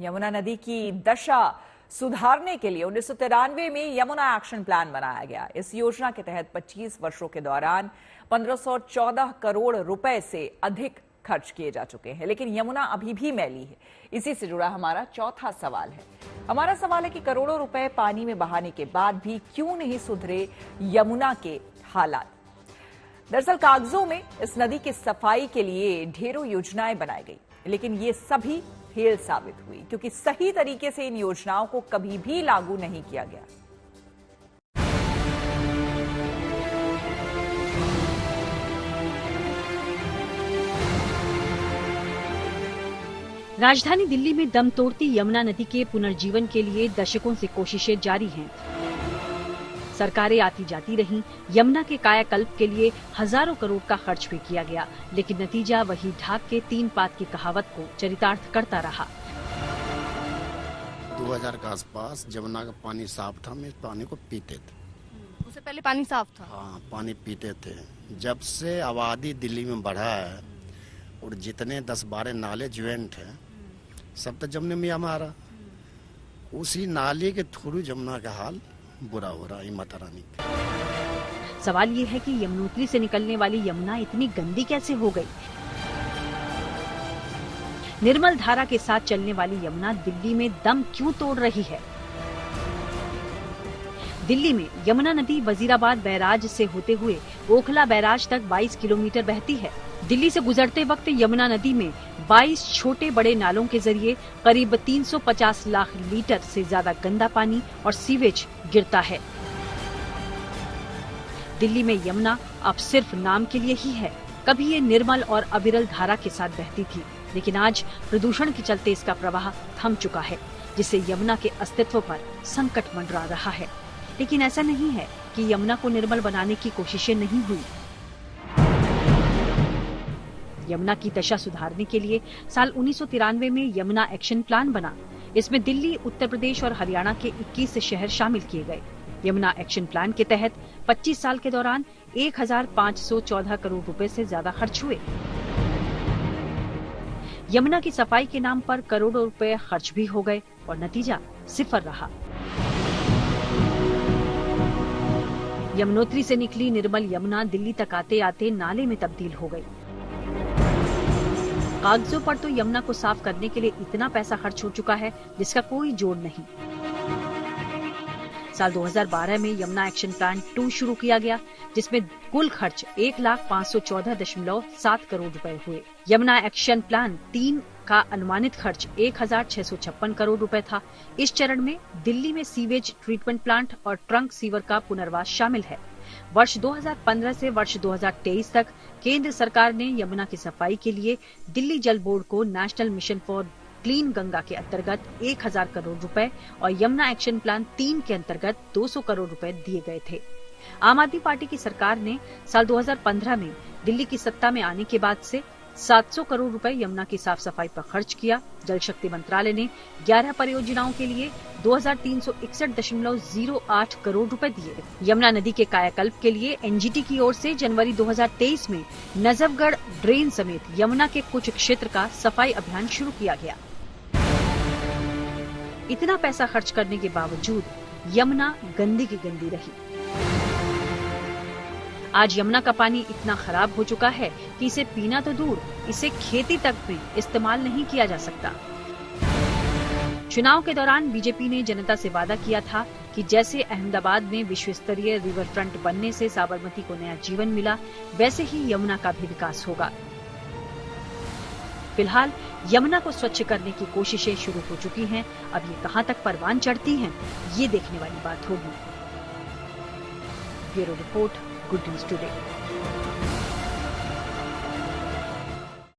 यमुना नदी की दशा सुधारने के लिए 1993 में यमुना एक्शन प्लान बनाया गया। इस योजना के तहत 25 वर्षों के दौरान 1514 करोड़ रुपए से अधिक खर्च किए जा चुके हैं, लेकिन यमुना अभी भी मैली है। इसी से जुड़ा हमारा चौथा सवाल है। हमारा सवाल है कि करोड़ों रुपए पानी में बहाने के बाद भी क्यों नहीं सुधरे यमुना के हालात। दरअसल कागजों में इस नदी की सफाई के लिए ढेरों योजनाएं बनाई गई, लेकिन ये सभी फेल साबित हुई क्योंकि सही तरीके से इन योजनाओं को कभी भी लागू नहीं किया गया। राजधानी दिल्ली में दम तोड़ती यमुना नदी के पुनर्जीवन के लिए दशकों से कोशिशें जारी हैं। सरकारें आती जाती रहीं, यमुना के कायाकल्प के लिए हजारों करोड़ का खर्च भी किया गया, लेकिन नतीजा वही ढाक के 3 पात की कहावत को चरितार्थ करता रहा। 2000 के आसपास यमुना का पानी साफ था, हम इस पानी को पीते थे। उससे पहले पानी साफ था? हाँ, पानी पीते थे। जब से आबादी दिल्ली में बढ़ा है और जितने 10-12 नाले ज्वाइंट हैं, सब तो जमुना में हमारा, उसी नाले के थ्रू यमुना का हाल बुरा हो रहा है। माता रानी, सवाल ये है कि यमुनोत्री से निकलने वाली यमुना इतनी गंदी कैसे हो गई? निर्मल धारा के साथ चलने वाली यमुना दिल्ली में दम क्यों तोड़ रही है? दिल्ली में यमुना नदी वजीराबाद बैराज से होते हुए ओखला बैराज तक 22 किलोमीटर बहती है। दिल्ली से गुजरते वक्त यमुना नदी में 22 छोटे बड़े नालों के जरिए करीब 350 लाख लीटर से ज्यादा गंदा पानी और सीवेज गिरता है। दिल्ली में यमुना अब सिर्फ नाम के लिए ही है। कभी ये निर्मल और अविरल धारा के साथ बहती थी, लेकिन आज प्रदूषण के चलते इसका प्रवाह थम चुका है, जिससे यमुना के अस्तित्व पर संकट मंडरा रहा है। लेकिन ऐसा नहीं है कि यमुना को निर्मल बनाने की कोशिशें नहीं हुई। यमुना की दशा सुधारने के लिए साल 1993 में यमुना एक्शन प्लान बना। इसमें दिल्ली, उत्तर प्रदेश और हरियाणा के 21 शहर शामिल किए गए। यमुना एक्शन प्लान के तहत 25 साल के दौरान 1514 करोड़ रुपए से ज्यादा खर्च हुए। यमुना की सफाई के नाम पर करोड़ों रुपए खर्च भी हो गए और नतीजा सिफर रहा। यमुनोत्री से निकली निर्मल यमुना दिल्ली तक आते आते नाले में तब्दील हो गई। कागजों पर तो यमुना को साफ करने के लिए इतना पैसा खर्च हो चुका है जिसका कोई जोड़ नहीं। साल 2012 में यमुना एक्शन प्लान 2 शुरू किया गया, जिसमें कुल खर्च 1,514.7 करोड़ रुपए हुए। यमुना एक्शन प्लान 3 का अनुमानित खर्च 1,656 करोड़ रुपए था। इस चरण में दिल्ली में सीवेज ट्रीटमेंट प्लांट और ट्रंक सीवर का पुनर्वास शामिल है। वर्ष 2015 से वर्ष 2023 तक केंद्र सरकार ने यमुना की सफाई के लिए दिल्ली जल बोर्ड को national mission for clean Ganga के अंतर्गत 1000 करोड़ रुपए और यमुना एक्शन प्लान 3 के अंतर्गत 200 करोड़ रुपए दिए गए थे। आम आदमी पार्टी की सरकार ने साल 2015 में दिल्ली की सत्ता में आने के बाद से 700 करोड़ रुपए यमुना की साफ सफाई पर खर्च किया। जल शक्ति मंत्रालय ने 11 परियोजनाओं के लिए 2361.08 करोड़ रुपए दिए। यमुना नदी के कायाकल्प के लिए एनजीटी की ओर से जनवरी 2023 में नजफगढ़ ड्रेन समेत यमुना के कुछ क्षेत्र का सफाई अभियान शुरू किया गया। इतना पैसा खर्च करने के बावजूद यमुना गंदी की गंदी रही। आज यमुना का पानी इतना खराब हो चुका है कि इसे पीना तो दूर, इसे खेती तक में इस्तेमाल नहीं किया जा सकता। चुनाव के दौरान बीजेपी ने जनता से वादा किया था कि जैसे अहमदाबाद में विश्व स्तरीय रिवर फ्रंट बनने से साबरमती को नया जीवन मिला, वैसे ही यमुना का भी विकास होगा। फिलहाल यमुना को स्वच्छ करने की कोशिशें शुरू हो चुकी हैं। अब ये कहां तक परवान चढ़ती हैं, ये देखने वाली बात होगी। Bureau report, good news today.